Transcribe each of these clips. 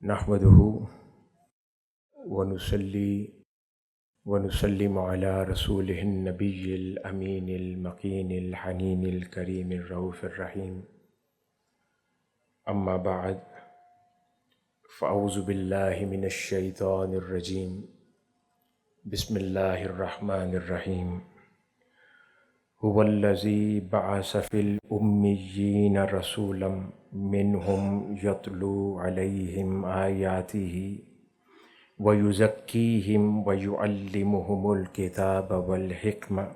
نحمدہ ونصلی ونسلم علی رسولہ النبی الامین المکین الحنین الکریم الرؤوف الرحیم اما بعد فاعوذ باللہ من الشیطان الرجیم بسم اللہ الرحمن الرحیم هو الذی بعث فی الامیین رسولا منہم یتلو علیہم آیاتہ وَيُزَكِّيهِمْ وَيُعَلِّمُهُمُ الْكِتَابَ وَالْحِكْمَةَ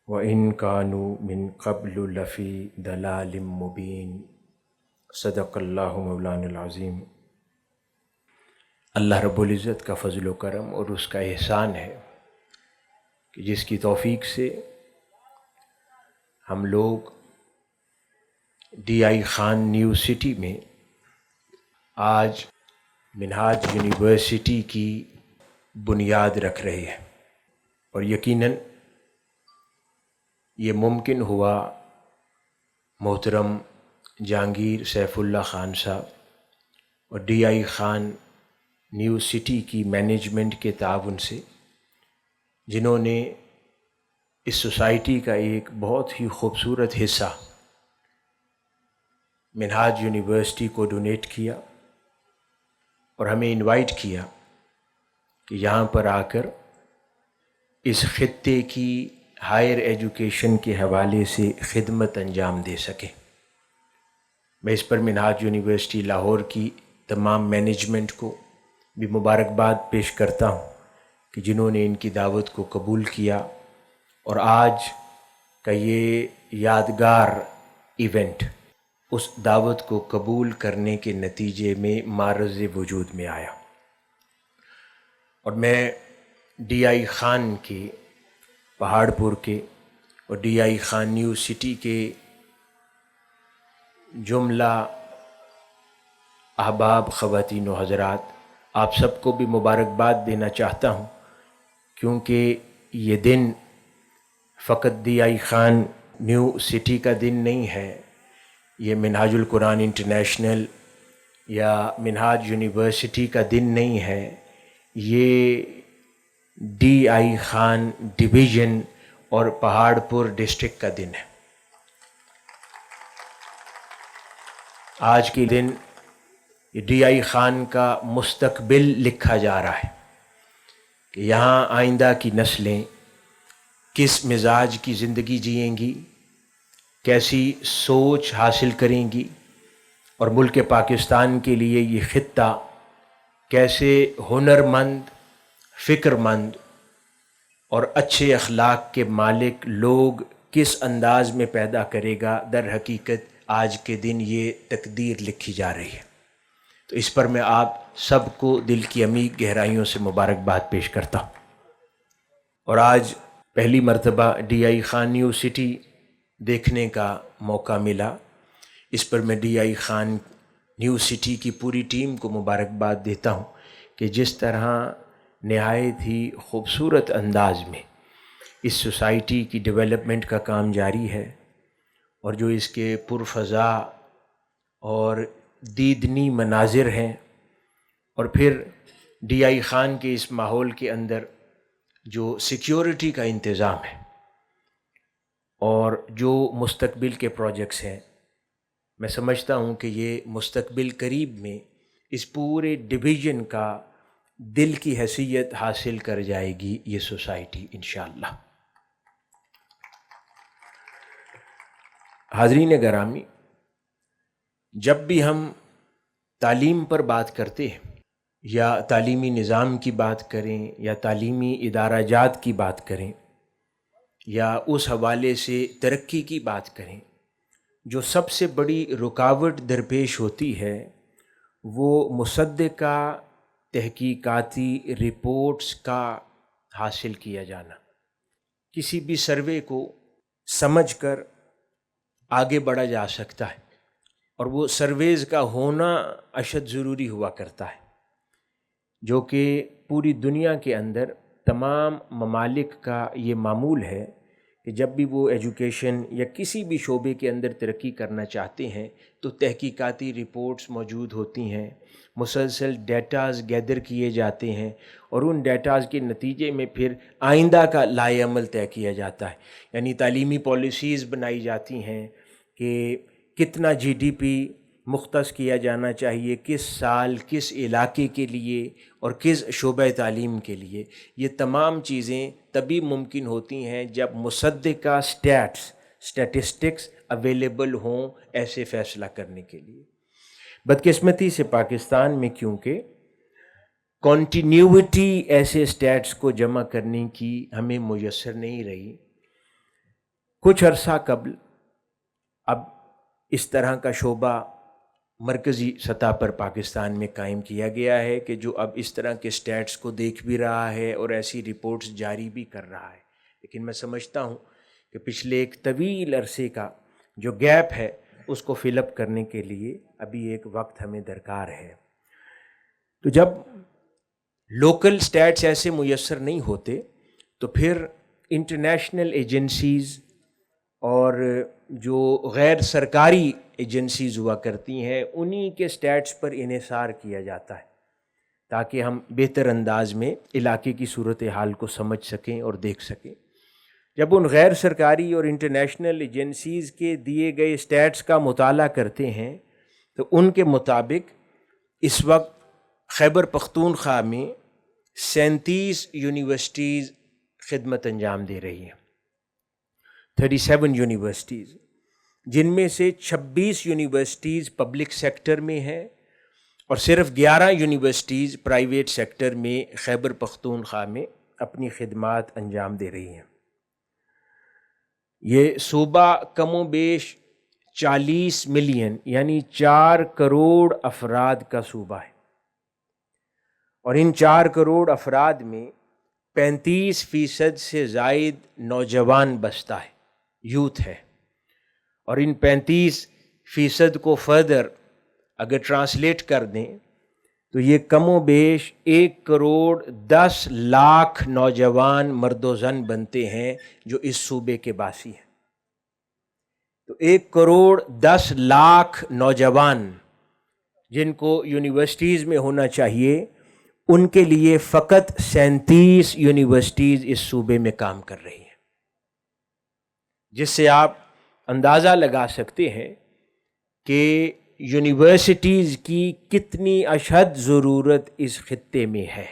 وَإِنْ كَانُوا مِنْ قَبْلُ لَفِي ضَلَالٍ مُبِينٍ صدق اللہ مولانا العظیم۔ اللہ رب العزت کا فضل و کرم اور اس کا احسان ہے کہ جس کی توفیق سے ہم لوگ D I Khan new city میں آج منہاج یونیورسٹی کی بنیاد رکھ رہے ہیں، اور یقیناً یہ ممکن ہوا محترم جہانگیر سیف اللہ خان صاحب اور D I Khan new city کی مینجمنٹ کے تعاون سے، جنہوں نے اس سوسائٹی کا ایک بہت ہی خوبصورت حصہ منہاج یونیورسٹی کو ڈونیٹ کیا اور ہمیں انوائٹ کیا کہ یہاں پر آ کر اس خطے کی ہائر ایجوکیشن کے حوالے سے خدمت انجام دے سکیں۔ میں اس پر منہاج یونیورسٹی لاہور کی تمام مینجمنٹ کو بھی مبارکباد پیش کرتا ہوں کہ جنہوں نے ان کی دعوت کو قبول کیا، اور آج کا یہ یادگار ایونٹ اس دعوت کو قبول کرنے کے نتیجے میں معرض وجود میں آیا۔ اور میں ڈی آئی خان کے پہاڑ پور کے اور D I Khan new city کے جملہ احباب، خواتین و حضرات، آپ سب کو بھی مبارکباد دینا چاہتا ہوں، کیونکہ یہ دن فقط D I Khan new city کا دن نہیں ہے، یہ منہاج القرآن انٹرنیشنل یا منہاج یونیورسٹی کا دن نہیں ہے، یہ ڈی آئی خان ڈویژن اور پہاڑ پور ڈسٹرکٹ کا دن ہے۔ آج کے دن ڈی آئی خان کا مستقبل لکھا جا رہا ہے کہ یہاں آئندہ کی نسلیں کس مزاج کی زندگی جئیں گی، کیسی سوچ حاصل کریں گی، اور ملک پاکستان کے لیے یہ خطہ کیسے ہنرمند، فکر مند اور اچھے اخلاق کے مالک لوگ کس انداز میں پیدا کرے گا، در حقیقت آج کے دن یہ تقدیر لکھی جا رہی ہے۔ تو اس پر میں آپ سب کو دل کی عمیق گہرائیوں سے مبارکباد پیش کرتا ہوں۔ اور آج پہلی مرتبہ D I Khan new city دیکھنے کا موقع ملا، اس پر میں D I Khan new city کی پوری ٹیم کو مبارکباد دیتا ہوں کہ جس طرح نہایت ہی خوبصورت انداز میں اس سوسائٹی کی ڈیولپمنٹ کا کام جاری ہے، اور جو اس کے پرفضا اور دیدنی مناظر ہیں، اور پھر ڈی آئی خان کے اس ماحول کے اندر جو سیکیورٹی کا انتظام ہے اور جو مستقبل کے پروجیکٹس ہیں، میں سمجھتا ہوں کہ یہ مستقبل قریب میں اس پورے ڈویژن کا دل کی حیثیت حاصل کر جائے گی یہ سوسائٹی انشاءاللہ۔ حاضرین گرامی، جب بھی ہم تعلیم پر بات کرتے ہیں یا تعلیمی نظام کی بات کریں یا تعلیمی ادارہ جات کی بات کریں یا اس حوالے سے ترقی کی بات کریں، جو سب سے بڑی رکاوٹ درپیش ہوتی ہے وہ مصدقہ تحقیقاتی رپورٹس کا حاصل کیا جانا۔ کسی بھی سروے کو سمجھ کر آگے بڑھا جا سکتا ہے، اور وہ سرویز کا ہونا اشد ضروری ہوا کرتا ہے، جو کہ پوری دنیا کے اندر تمام ممالک کا یہ معمول ہے کہ جب بھی وہ ایجوکیشن یا کسی بھی شعبے کے اندر ترقی کرنا چاہتے ہیں تو تحقیقاتی رپورٹس موجود ہوتی ہیں، مسلسل ڈیٹاز گیدر کیے جاتے ہیں، اور ان ڈیٹاز کے نتیجے میں پھر آئندہ کا لائحہ عمل طے کیا جاتا ہے۔ یعنی تعلیمی پالیسیز بنائی جاتی ہیں کہ کتنا جی ڈی پی مختص کیا جانا چاہیے، کس سال، کس علاقے کے لیے اور کس شعبہ تعلیم کے لیے۔ یہ تمام چیزیں تبھی ممکن ہوتی ہیں جب مصدقہ اسٹیٹسٹکس اویلیبل ہوں ایسے فیصلہ کرنے کے لیے۔ بدقسمتی سے پاکستان میں کیونکہ کنٹینیوٹی ایسے اسٹیٹس کو جمع کرنے کی ہمیں میسر نہیں رہی، کچھ عرصہ قبل اب اس طرح کا شعبہ مرکزی سطح پر پاکستان میں قائم کیا گیا ہے کہ جو اب اس طرح کے اسٹیٹس کو دیکھ بھی رہا ہے اور ایسی رپورٹس جاری بھی کر رہا ہے۔ لیکن میں سمجھتا ہوں کہ پچھلے ایک طویل عرصے کا جو گیپ ہے اس کو فل اپ کرنے کے لیے ابھی ایک وقت ہمیں درکار ہے۔ تو جب لوکل اسٹیٹس ایسے میسر نہیں ہوتے تو پھر انٹرنیشنل ایجنسیز اور جو غیر سرکاری ایجنسیز ہوا کرتی ہیں انہی کے اسٹیٹس پر انحصار کیا جاتا ہے تاکہ ہم بہتر انداز میں علاقے کی صورتحال کو سمجھ سکیں اور دیکھ سکیں۔ جب ان غیر سرکاری اور انٹرنیشنل ایجنسیز کے دیے گئے اسٹیٹس کا مطالعہ کرتے ہیں تو ان کے مطابق اس وقت خیبر پختونخوا میں 37 یونیورسٹیز خدمت انجام دے رہی ہیں، 37 یونیورسٹیز، جن میں سے 26 یونیورسٹیز پبلک سیکٹر میں ہیں اور صرف 11 یونیورسٹیز پرائیویٹ سیکٹر میں خیبر پختونخوا میں اپنی خدمات انجام دے رہی ہیں۔ یہ صوبہ کم و بیش 40 ملین یعنی 4 کروڑ افراد کا صوبہ ہے، اور ان 4 کروڑ افراد میں 35% سے زائد نوجوان بستہ ہے، یوتھ ہے، اور ان 35% کو فردر اگر ٹرانسلیٹ کر دیں تو یہ کم و بیش 1 کروڑ 10 لاکھ نوجوان مرد و زن بنتے ہیں جو اس صوبے کے باسی ہیں۔ تو 1 کروڑ 10 لاکھ نوجوان جن کو یونیورسٹیز میں ہونا چاہیے، ان کے لیے فقط 37 یونیورسٹیز اس صوبے میں کام کر رہی ہیں، جس سے آپ اندازہ لگا سکتے ہیں کہ یونیورسٹیز کی کتنی اشد ضرورت اس خطے میں ہے۔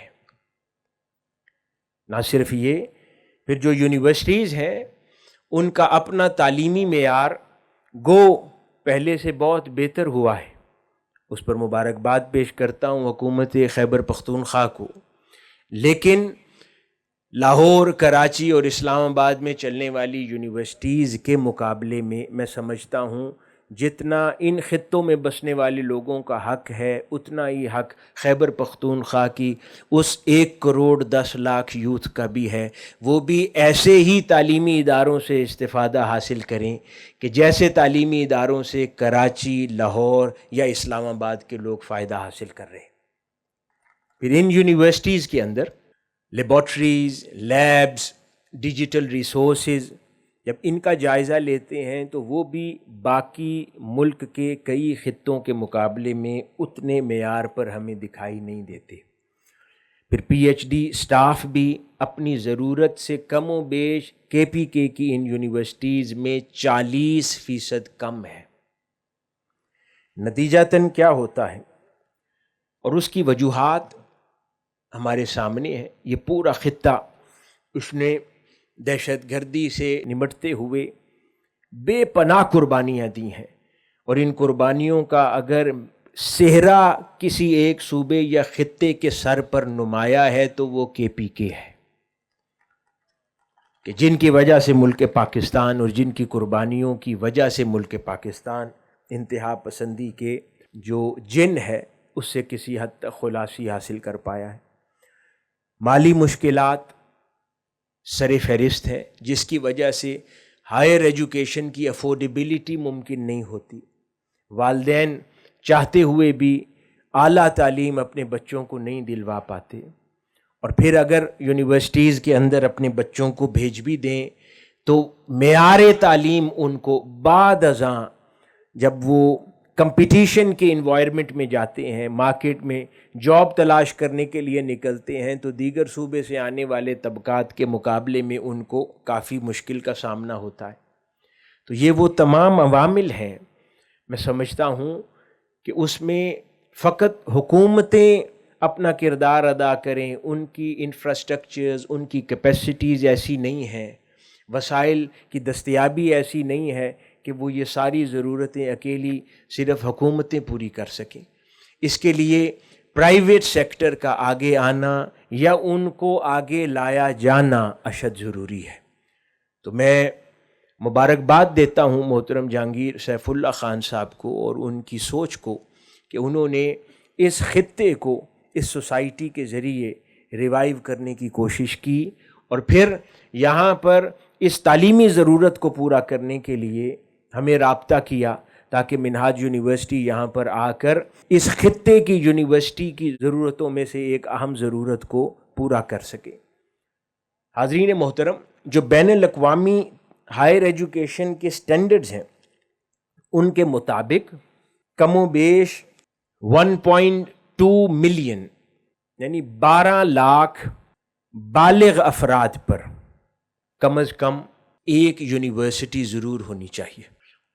نہ صرف یہ، پھر جو یونیورسٹیز ہیں ان کا اپنا تعلیمی معیار گو پہلے سے بہت بہتر ہوا ہے، اس پر مبارکباد پیش کرتا ہوں حکومت خیبر پختونخوا کو، لیکن لاہور، کراچی اور اسلام آباد میں چلنے والی یونیورسٹیز کے مقابلے میں سمجھتا ہوں جتنا ان خطوں میں بسنے والے لوگوں کا حق ہے اتنا ہی حق خیبر پختونخوا کی اس 1 کروڑ 10 لاکھ یوتھ کا بھی ہے۔ وہ بھی ایسے ہی تعلیمی اداروں سے استفادہ حاصل کریں کہ جیسے تعلیمی اداروں سے کراچی، لاہور یا اسلام آباد کے لوگ فائدہ حاصل کر رہے ہیں۔ پھر ان یونیورسٹیز کے اندر لیبارٹریز، لیبز، ڈیجیٹل ریسورسز جب ان کا جائزہ لیتے ہیں تو وہ بھی باقی ملک کے کئی خطوں کے مقابلے میں اتنے معیار پر ہمیں دکھائی نہیں دیتے۔ پھر پی ایچ ڈی سٹاف بھی اپنی ضرورت سے کم و بیش کے پی کے کی ان یونیورسٹیز میں 40% کم ہے۔ نتیجتاً کیا ہوتا ہے اور اس کی وجوہات ہمارے سامنے ہیں۔ یہ پورا خطہ اس نے دہشت گردی سے نمٹتے ہوئے بے پناہ قربانیاں دی ہیں، اور ان قربانیوں کا اگر صحرا کسی ایک صوبے یا خطے کے سر پر نمایاں ہے تو وہ کے پی کے ہے، کہ جن کی وجہ سے ملک پاکستان اور جن کی قربانیوں کی وجہ سے ملک پاکستان انتہا پسندی کے جو جن ہے اس سے کسی حد تک خلاصی حاصل کر پایا ہے۔ مالی مشکلات سر فہرست ہے جس کی وجہ سے ہائر ایجوکیشن کی افورڈیبلٹی ممکن نہیں ہوتی، والدین چاہتے ہوئے بھی اعلیٰ تعلیم اپنے بچوں کو نہیں دلوا پاتے، اور پھر اگر یونیورسٹیز کے اندر اپنے بچوں کو بھیج بھی دیں تو معیار تعلیم ان کو بعد ازاں جب وہ کمپٹیشن کے انوائرمنٹ میں جاتے ہیں، مارکیٹ میں جاب تلاش کرنے کے لیے نکلتے ہیں، تو دیگر صوبے سے آنے والے طبقات کے مقابلے میں ان کو کافی مشکل کا سامنا ہوتا ہے۔ تو یہ وہ تمام عوامل ہیں، میں سمجھتا ہوں کہ اس میں فقط حکومتیں اپنا کردار ادا کریں، ان کی انفراسٹرکچرز، ان کی کیپیسٹیز ایسی نہیں ہیں، وسائل کی دستیابی ایسی نہیں ہے کہ وہ یہ ساری ضرورتیں اکیلی صرف حکومتیں پوری کر سکیں۔ اس کے لیے پرائیویٹ سیکٹر کا آگے آنا یا ان کو آگے لایا جانا اشد ضروری ہے۔ تو میں مبارکباد دیتا ہوں محترم جہانگیر سیف اللہ خان صاحب کو اور ان کی سوچ کو کہ انہوں نے اس خطے کو اس سوسائٹی کے ذریعے ریوائیو کرنے کی کوشش کی، اور پھر یہاں پر اس تعلیمی ضرورت کو پورا کرنے کے لیے ہمیں رابطہ کیا تاکہ منہاج یونیورسٹی یہاں پر آ کر اس خطے کی یونیورسٹی کی ضرورتوں میں سے ایک اہم ضرورت کو پورا کر سکے۔ حاضرین محترم، جو بین الاقوامی ہائر ایجوکیشن کے سٹینڈرڈز ہیں ان کے مطابق کم و بیش 1.2 ملین یعنی 12 لاکھ بالغ افراد پر کم از کم ایک یونیورسٹی ضرور ہونی چاہیے،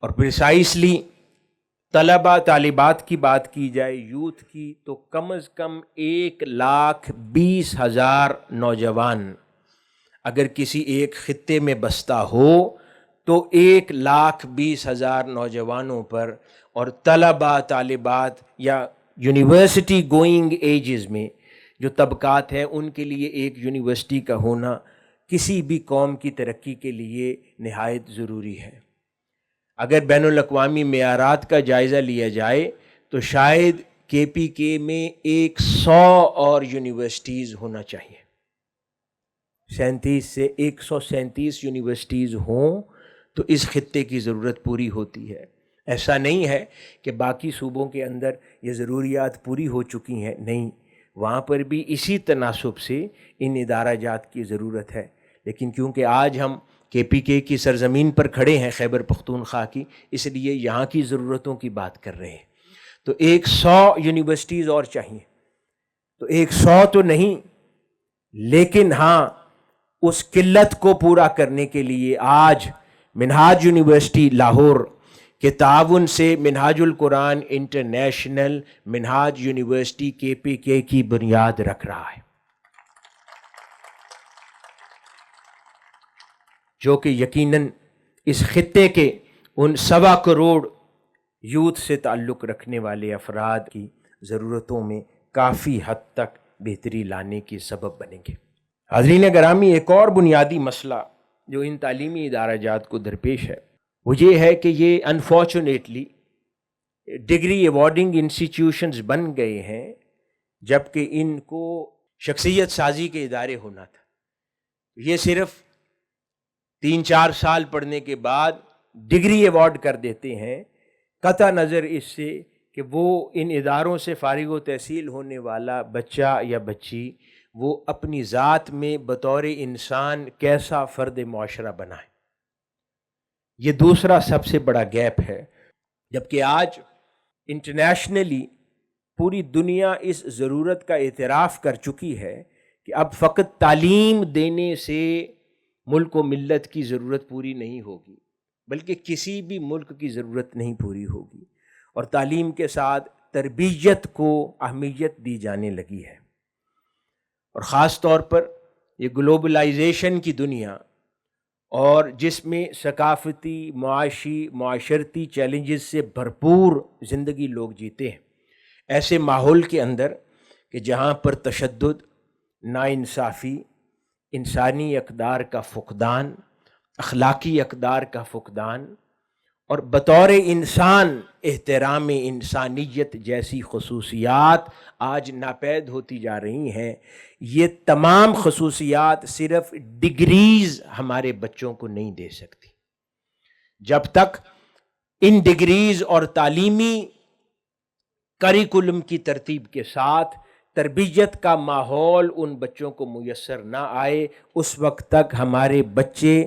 اور پریسائسلی طلبہ طالبات کی بات کی جائے یوتھ کی تو کم از کم 1,20,000 نوجوان اگر کسی ایک خطے میں بستہ ہو تو 1,20,000 نوجوانوں پر، اور طلبہ طالبات یا یونیورسٹی گوئنگ ایجز میں جو طبقات ہیں ان کے لیے ایک یونیورسٹی کا ہونا کسی بھی قوم کی ترقی کے لیے نہایت ضروری ہے۔ اگر بین الاقوامی معیارات کا جائزہ لیا جائے تو شاید کے پی کے میں 100 اور یونیورسٹیز ہونا چاہیے، 37 سے 137 یونیورسٹیز ہوں تو اس خطے کی ضرورت پوری ہوتی ہے۔ ایسا نہیں ہے کہ باقی صوبوں کے اندر یہ ضروریات پوری ہو چکی ہیں، نہیں، وہاں پر بھی اسی تناسب سے ان ادارہ جات کی ضرورت ہے، لیکن کیونکہ آج ہم کے پی کے کی سرزمین پر کھڑے ہیں، خیبر پختونخوا کی، اس لیے یہاں کی ضرورتوں کی بات کر رہے ہیں۔ تو 100 یونیورسٹیز اور چاہیے، تو 100 تو نہیں، لیکن ہاں اس قلت کو پورا کرنے کے لیے آج منہاج یونیورسٹی لاہور کے تعاون سے منہاج القرآن انٹرنیشنل منہاج یونیورسٹی کے پی کے کی بنیاد رکھ رہا ہے، جو کہ یقیناً اس خطے کے ان 1.25 کروڑ یوتھ سے تعلق رکھنے والے افراد کی ضرورتوں میں کافی حد تک بہتری لانے کی سبب بنیں گے۔ حاضرین گرامی، ایک اور بنیادی مسئلہ جو ان تعلیمی ادارہ جات کو درپیش ہے وہ یہ ہے کہ یہ انفارچونیٹلی ڈگری ایوارڈنگ انسٹیٹیوشنز بن گئے ہیں جبکہ ان کو شخصیت سازی کے ادارے ہونا تھا۔ یہ صرف 3-4 سال پڑھنے کے بعد ڈگری ایوارڈ کر دیتے ہیں، قطع نظر اس سے کہ وہ ان اداروں سے فارغ و تحصیل ہونے والا بچہ یا بچی وہ اپنی ذات میں بطور انسان کیسا فرد معاشرہ بنا ہے۔ یہ دوسرا سب سے بڑا گیپ ہے، جبکہ آج انٹرنیشنلی پوری دنیا اس ضرورت کا اعتراف کر چکی ہے کہ اب فقط تعلیم دینے سے ملک و ملت کی ضرورت پوری نہیں ہوگی، بلکہ کسی بھی ملک کی ضرورت نہیں پوری ہوگی، اور تعلیم کے ساتھ تربیت کو اہمیت دی جانے لگی ہے۔ اور خاص طور پر یہ گلوبلائزیشن کی دنیا اور جس میں ثقافتی، معاشی، معاشرتی چیلنجز سے بھرپور زندگی لوگ جیتے ہیں، ایسے ماحول کے اندر کہ جہاں پر تشدد، ناانصافی، انسانی اقدار کا فقدان، اخلاقی اقدار کا فقدان اور بطور انسان احترام انسانیت جیسی خصوصیات آج ناپید ہوتی جا رہی ہیں، یہ تمام خصوصیات صرف ڈگریز ہمارے بچوں کو نہیں دے سکتی۔ جب تک ان ڈگریز اور تعلیمی کریکولم کی ترتیب کے ساتھ تربیت کا ماحول ان بچوں کو میسر نہ آئے، اس وقت تک ہمارے بچے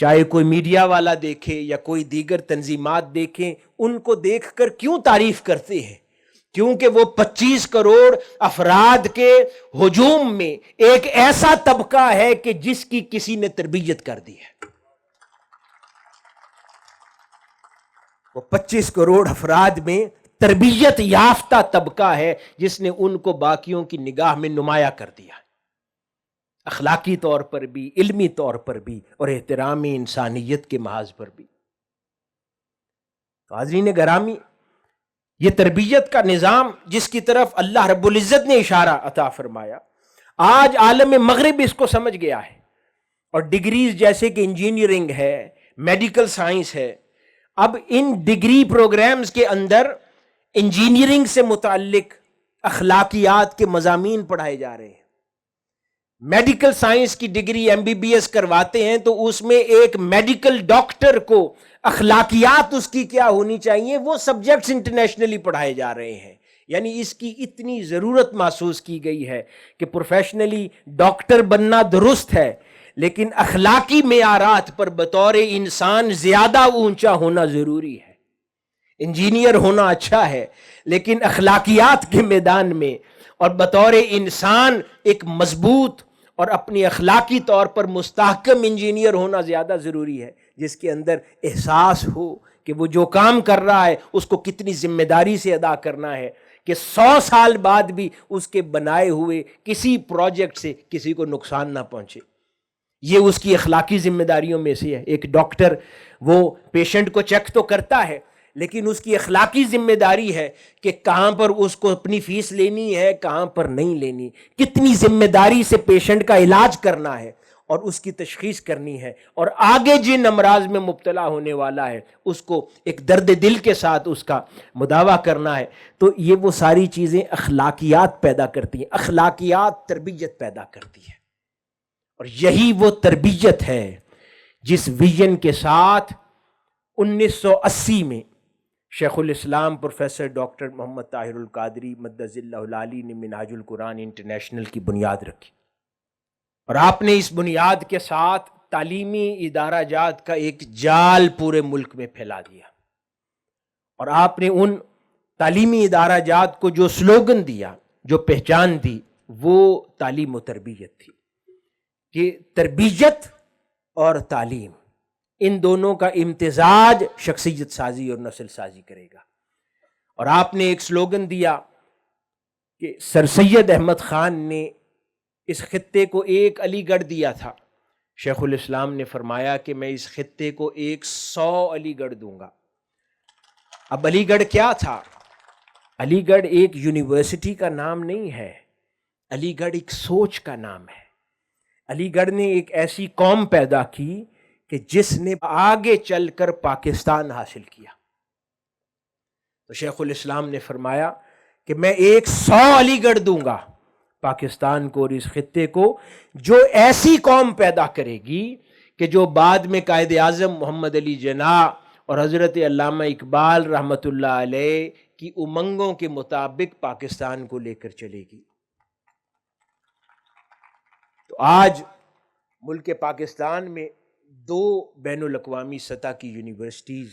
چاہے کوئی میڈیا والا دیکھے یا کوئی دیگر تنظیمات دیکھیں، ان کو دیکھ کر کیوں تعریف کرتے ہیں؟ کیونکہ وہ 25 کروڑ افراد کے ہجوم میں ایک ایسا طبقہ ہے کہ جس کی کسی نے تربیت کر دی ہے۔ وہ 25 کروڑ افراد میں تربیت یافتہ طبقہ ہے جس نے ان کو باقیوں کی نگاہ میں نمایاں کر دیا، اخلاقی طور پر بھی، علمی طور پر بھی، اور احترام انسانیت کے محاذ پر بھی۔ حاضرین گرامی، یہ تربیت کا نظام جس کی طرف اللہ رب العزت نے اشارہ عطا فرمایا، آج عالم مغرب اس کو سمجھ گیا ہے، اور ڈگریز جیسے کہ انجینئرنگ ہے، میڈیکل سائنس ہے، اب ان ڈگری پروگرامز کے اندر انجینئرنگ سے متعلق اخلاقیات کے مضامین پڑھائے جا رہے ہیں۔ میڈیکل سائنس کی ڈگری MBBS کرواتے ہیں تو اس میں ایک میڈیکل ڈاکٹر کو اخلاقیات اس کی کیا ہونی چاہیے، وہ سبجیکٹس انٹرنیشنلی پڑھائے جا رہے ہیں۔ یعنی اس کی اتنی ضرورت محسوس کی گئی ہے کہ پروفیشنلی ڈاکٹر بننا درست ہے، لیکن اخلاقی معیارات پر بطور انسان زیادہ اونچا ہونا ضروری ہے۔ انجینئر ہونا اچھا ہے، لیکن اخلاقیات کے میدان میں اور بطور انسان ایک مضبوط اور اپنی اخلاقی طور پر مستحکم انجینئر ہونا زیادہ ضروری ہے، جس کے اندر احساس ہو کہ وہ جو کام کر رہا ہے اس کو کتنی ذمہ داری سے ادا کرنا ہے، کہ 100 سال بعد بھی اس کے بنائے ہوئے کسی پروجیکٹ سے کسی کو نقصان نہ پہنچے۔ یہ اس کی اخلاقی ذمہ داریوں میں سے ہے۔ ایک ڈاکٹر وہ پیشنٹ کو چیک تو کرتا ہے، لیکن اس کی اخلاقی ذمہ داری ہے کہ کہاں پر اس کو اپنی فیس لینی ہے، کہاں پر نہیں لینی، کتنی ذمہ داری سے پیشنٹ کا علاج کرنا ہے اور اس کی تشخیص کرنی ہے، اور آگے جن امراض میں مبتلا ہونے والا ہے اس کو ایک درد دل کے ساتھ اس کا مداوع کرنا ہے۔ تو یہ وہ ساری چیزیں اخلاقیات پیدا کرتی ہیں، اخلاقیات تربیت پیدا کرتی ہے، اور یہی وہ تربیت ہے جس ویژن کے ساتھ 1980 میں شیخ الاسلام پروفیسر ڈاکٹر محمد طاہر القادری مدظ اللہ العالی نے منہاج القرآن انٹرنیشنل کی بنیاد رکھی، اور آپ نے اس بنیاد کے ساتھ تعلیمی ادارہ جات کا ایک جال پورے ملک میں پھیلا دیا، اور آپ نے ان تعلیمی ادارہ جات کو جو سلوگن دیا، جو پہچان دی، وہ تعلیم و تربیت تھی، کہ تربیت اور تعلیم ان دونوں کا امتزاج شخصیت سازی اور نسل سازی کرے گا۔ اور آپ نے ایک سلوگن دیا کہ سر سید احمد خان نے اس خطے کو ایک علی گڑھ دیا تھا، شیخ الاسلام نے فرمایا کہ میں اس خطے کو 100 علی گڑھ دوں گا۔ اب علی گڑھ کیا تھا؟ علی گڑھ ایک یونیورسٹی کا نام نہیں ہے، علی گڑھ ایک سوچ کا نام ہے۔ علی گڑھ نے ایک ایسی قوم پیدا کی کہ جس نے آگے چل کر پاکستان حاصل کیا۔ تو شیخ الاسلام نے فرمایا کہ میں 100 علی گڑھ دوں گا پاکستان کو اور اس خطے کو، جو ایسی قوم پیدا کرے گی کہ جو بعد میں قائد اعظم محمد علی جناح اور حضرت علامہ اقبال رحمۃ اللہ علیہ کی امنگوں کے مطابق پاکستان کو لے کر چلے گی۔ تو آج ملک پاکستان میں 2 بین الاقوامی سطح کی یونیورسٹیز،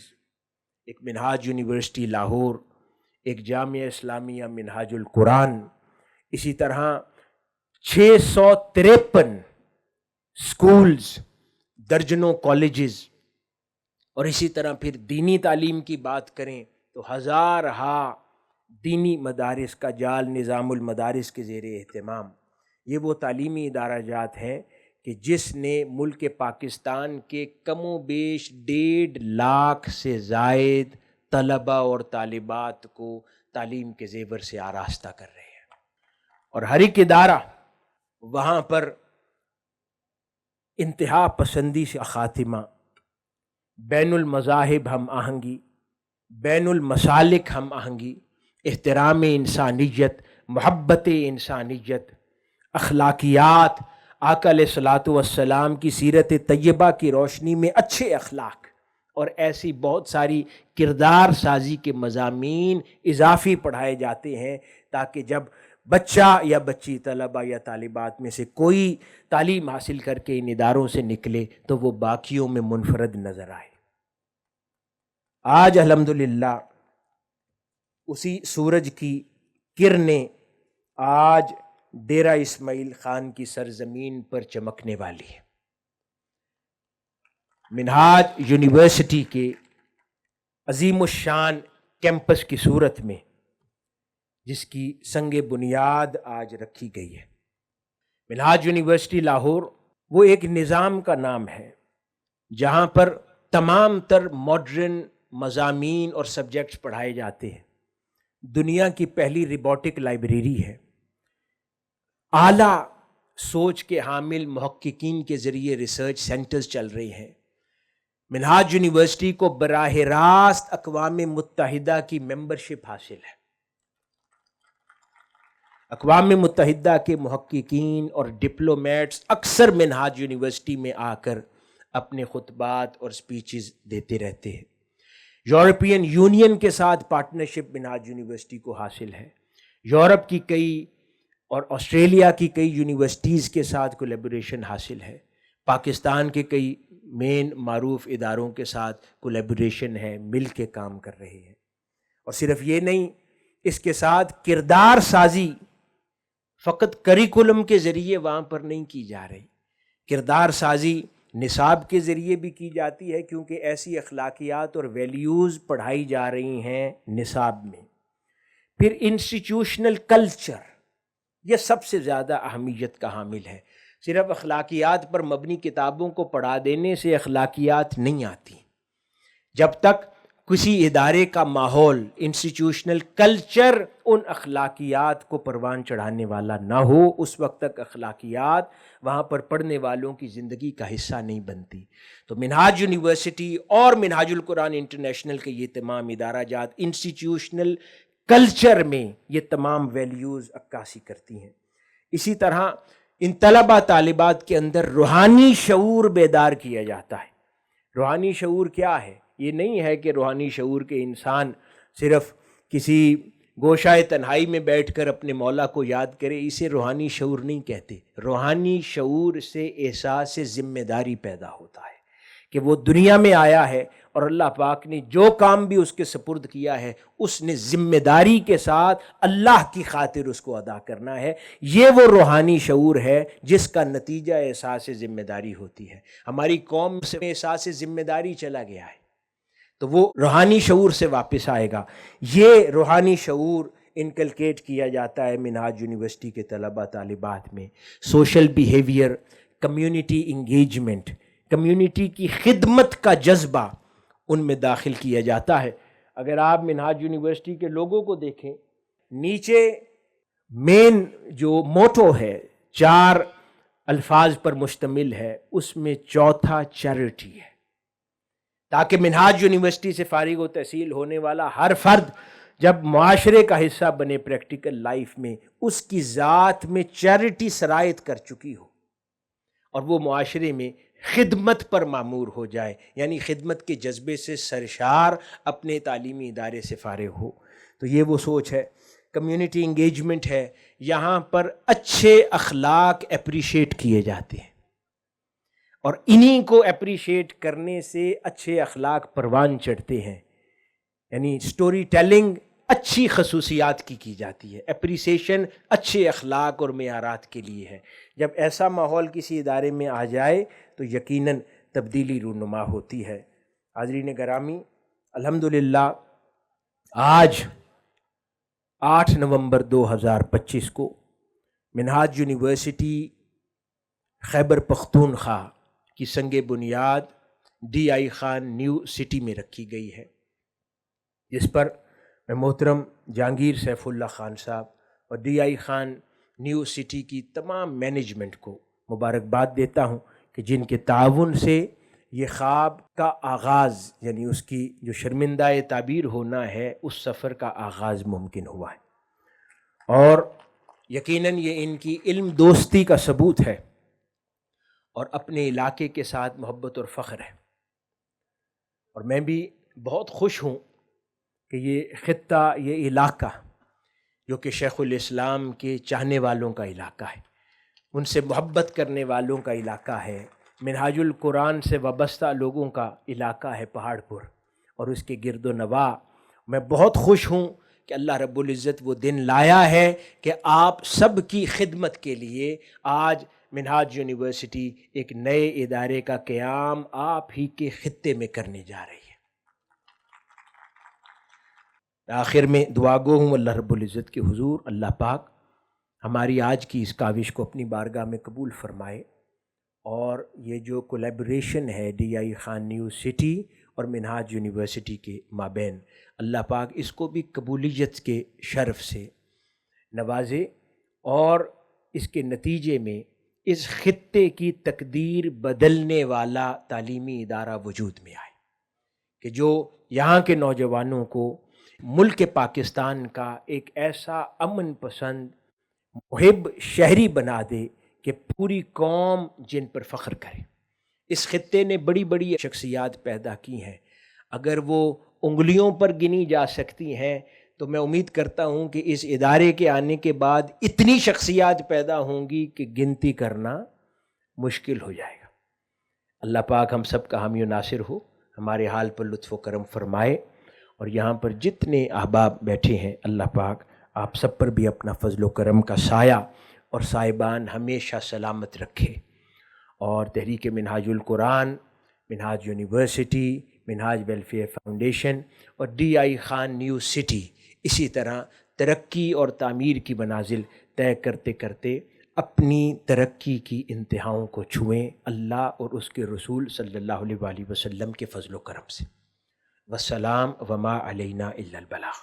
ایک منہاج یونیورسٹی لاہور، ایک جامعہ اسلامیہ منہاج القرآن، اسی طرح 653 سکولز، درجنوں کالجز، اور اسی طرح پھر دینی تعلیم کی بات کریں تو ہزارہا دینی مدارس کا جال نظام المدارس کے زیر اہتمام۔ یہ وہ تعلیمی ادارہ جات ہیں کہ جس نے ملک پاکستان کے کم و بیش 1.5 لاکھ سے زائد طلبہ اور طالبات کو تعلیم کے زیور سے آراستہ کر رہے ہیں، اور ہر ایک ادارہ وہاں پر انتہا پسندی سے خاتمہ، بین المذاہب ہم آہنگی، بین المسالک ہم آہنگی، احترام انسانیت، محبت انسانیت، اخلاقیات، آقا علیہ الصلوۃ والسلام کی سیرت طیبہ کی روشنی میں اچھے اخلاق اور ایسی بہت ساری کردار سازی کے مضامین اضافی پڑھائے جاتے ہیں، تاکہ جب بچہ یا بچی، طلبہ یا طالبات میں سے کوئی تعلیم حاصل کر کے ان اداروں سے نکلے تو وہ باقیوں میں منفرد نظر آئے۔ آج الحمدللہ اسی سورج کی کرنیں آج ڈیرہ اسماعیل خان کی سرزمین پر چمکنے والی ہے۔ منہاج یونیورسٹی کے عظیم الشان کیمپس کی صورت میں جس کی سنگ بنیاد آج رکھی گئی ہے۔ منہاج یونیورسٹی لاہور وہ ایک نظام کا نام ہے جہاں پر تمام تر ماڈرن مضامین اور سبجیکٹس پڑھائے جاتے ہیں۔ دنیا کی پہلی روبوٹک لائبریری ہے۔ اعلیٰ سوچ کے حامل محققین کے ذریعے ریسرچ سینٹرز چل رہے ہیں۔ منہاج یونیورسٹی کو براہ راست اقوام متحدہ کی ممبرشپ حاصل ہے۔ اقوام متحدہ کے محققین اور ڈپلومیٹس اکثر منہاج یونیورسٹی میں آ کر اپنے خطبات اور سپیچز دیتے رہتے ہیں۔ یورپین یونین کے ساتھ پارٹنرشپ منہاج یونیورسٹی کو حاصل ہے۔ یورپ کی کئی اور آسٹریلیا کی کئی یونیورسٹیز کے ساتھ کولیبوریشن حاصل ہے۔ پاکستان کے کئی مین معروف اداروں کے ساتھ کولیبوریشن ہے، مل کے کام کر رہے ہیں۔ اور صرف یہ نہیں، اس کے ساتھ کردار سازی فقط کریکولم کے ذریعے وہاں پر نہیں کی جا رہی، کردار سازی نصاب کے ذریعے بھی کی جاتی ہے، کیونکہ ایسی اخلاقیات اور ویلیوز پڑھائی جا رہی ہیں نصاب میں۔ پھر انسٹیٹیوشنل کلچر، یہ سب سے زیادہ اہمیت کا حامل ہے۔ صرف اخلاقیات پر مبنی کتابوں کو پڑھا دینے سے اخلاقیات نہیں آتی۔ جب تک کسی ادارے کا ماحول، انسٹیٹیوشنل کلچر ان اخلاقیات کو پروان چڑھانے والا نہ ہو، اس وقت تک اخلاقیات وہاں پر پڑھنے والوں کی زندگی کا حصہ نہیں بنتی۔ تو منہاج یونیورسٹی اور منہاج القرآن انٹرنیشنل کے یہ تمام ادارہ جات انسٹیٹیوشنل کلچر میں یہ تمام ویلیوز عکاسی کرتی ہیں۔ اسی طرح ان طلبہ طالبات کے اندر روحانی شعور بیدار کیا جاتا ہے۔ روحانی شعور کیا ہے؟ یہ نہیں ہے کہ روحانی شعور کے انسان صرف کسی گوشہ تنہائی میں بیٹھ کر اپنے مولا کو یاد کرے، اسے روحانی شعور نہیں کہتے۔ روحانی شعور سے احساس ذمہ داری پیدا ہوتا ہے کہ وہ دنیا میں آیا ہے اور اللہ پاک نے جو کام بھی اس کے سپرد کیا ہے اس نے ذمہ داری کے ساتھ اللہ کی خاطر اس کو ادا کرنا ہے۔ یہ وہ روحانی شعور ہے جس کا نتیجہ احساس ذمہ داری ہوتی ہے۔ ہماری قوم سے احساس ذمہ داری چلا گیا ہے، تو وہ روحانی شعور سے واپس آئے گا۔ یہ روحانی شعور انکلکیٹ کیا جاتا ہے منہاج یونیورسٹی کے طلبہ طالبات میں۔ Social behaviour, community engagement, community کی خدمت کا جذبہ ان میں داخل کیا جاتا ہے۔ اگر آپ منہاج یونیورسٹی کے لوگوں کو دیکھیں، نیچے مین جو موٹو ہے 4 الفاظ پر مشتمل ہے، اس میں چوتھا چیریٹی ہے، تاکہ منہاج یونیورسٹی سے فارغ و تحصیل ہونے والا ہر فرد جب معاشرے کا حصہ بنے پریکٹیکل لائف میں، اس کی ذات میں چیریٹی سرایت کر چکی ہو اور وہ معاشرے میں خدمت پر معمور ہو جائے، یعنی خدمت کے جذبے سے سرشار اپنے تعلیمی ادارے سے فارغ ہو۔ تو یہ وہ سوچ ہے۔ کمیونٹی انگیجمنٹ ہے، یہاں پر اچھے اخلاق اپریشیٹ کیے جاتے ہیں، اور انہی کو اپریشیٹ کرنے سے اچھے اخلاق پروان چڑھتے ہیں۔ یعنی سٹوری ٹیلنگ اچھی خصوصیات کی جاتی ہے، اپریسیشن اچھے اخلاق اور معیارات کے لیے ہے۔ جب ایسا ماحول کسی ادارے میں آ جائے تو یقیناً تبدیلی رونما ہوتی ہے۔ حاضرین گرامی، الحمدللہ آج 8 نومبر 2025 کو منہاج یونیورسٹی خیبر پختونخوا کی سنگ بنیاد D I Khan new city میں رکھی گئی ہے، جس پر میں محترم جہانگیر سیف اللہ خان صاحب اور D I Khan new city کی تمام مینجمنٹ کو مبارکباد دیتا ہوں کہ جن کے تعاون سے یہ خواب کا آغاز، یعنی اس کی جو شرمندہ تعبیر ہونا ہے، اس سفر کا آغاز ممکن ہوا ہے۔ اور یقیناً یہ ان کی علم دوستی کا ثبوت ہے اور اپنے علاقے کے ساتھ محبت اور فخر ہے۔ اور میں بھی بہت خوش ہوں کہ یہ خطہ، یہ علاقہ جو کہ شیخ الاسلام کے چاہنے والوں کا علاقہ ہے، ان سے محبت کرنے والوں کا علاقہ ہے، منہاج القرآن سے وابستہ لوگوں کا علاقہ ہے پہاڑ پور اور اس کے گرد و نواح۔ میں بہت خوش ہوں کہ اللہ رب العزت وہ دن لایا ہے کہ آپ سب کی خدمت کے لیے آج منہاج یونیورسٹی ایک نئے ادارے کا قیام آپ ہی کے خطے میں کرنے جا رہی ہے۔ آخر میں دعا گو ہوں اللہ رب العزت کے حضور، اللہ پاک ہماری آج کی اس کاوش کو اپنی بارگاہ میں قبول فرمائے، اور یہ جو کولیبریشن ہے D I Khan new city اور منہاج یونیورسٹی کے مابین، اللہ پاک اس کو بھی قبولیت کے شرف سے نوازے، اور اس کے نتیجے میں اس خطے کی تقدیر بدلنے والا تعلیمی ادارہ وجود میں آئے کہ جو یہاں کے نوجوانوں کو ملک پاکستان کا ایک ایسا امن پسند محب شہری بنا دے کہ پوری قوم جن پر فخر کرے۔ اس خطے نے بڑی بڑی شخصیات پیدا کی ہیں، اگر وہ انگلیوں پر گنی جا سکتی ہیں تو میں امید کرتا ہوں کہ اس ادارے کے آنے کے بعد اتنی شخصیات پیدا ہوں گی کہ گنتی کرنا مشکل ہو جائے گا۔ اللہ پاک ہم سب کا حامی و ناصر ہو، ہمارے حال پر لطف و کرم فرمائے، اور یہاں پر جتنے احباب بیٹھے ہیں اللہ پاک آپ سب پر بھی اپنا فضل و کرم کا سایہ اور سائبان ہمیشہ سلامت رکھے، اور تحریک منہاج القرآن، منہاج یونیورسٹی، منہاج ویلفیئر فاؤنڈیشن اور D I Khan new city اسی طرح ترقی اور تعمیر کی منازل طے کرتے کرتے اپنی ترقی کی انتہاؤں کو چھوئیں، اللہ اور اس کے رسول صلی اللہ علیہ وآلہ وسلم کے فضل و کرم سے۔ والسلام وما علینا الا البلاغ۔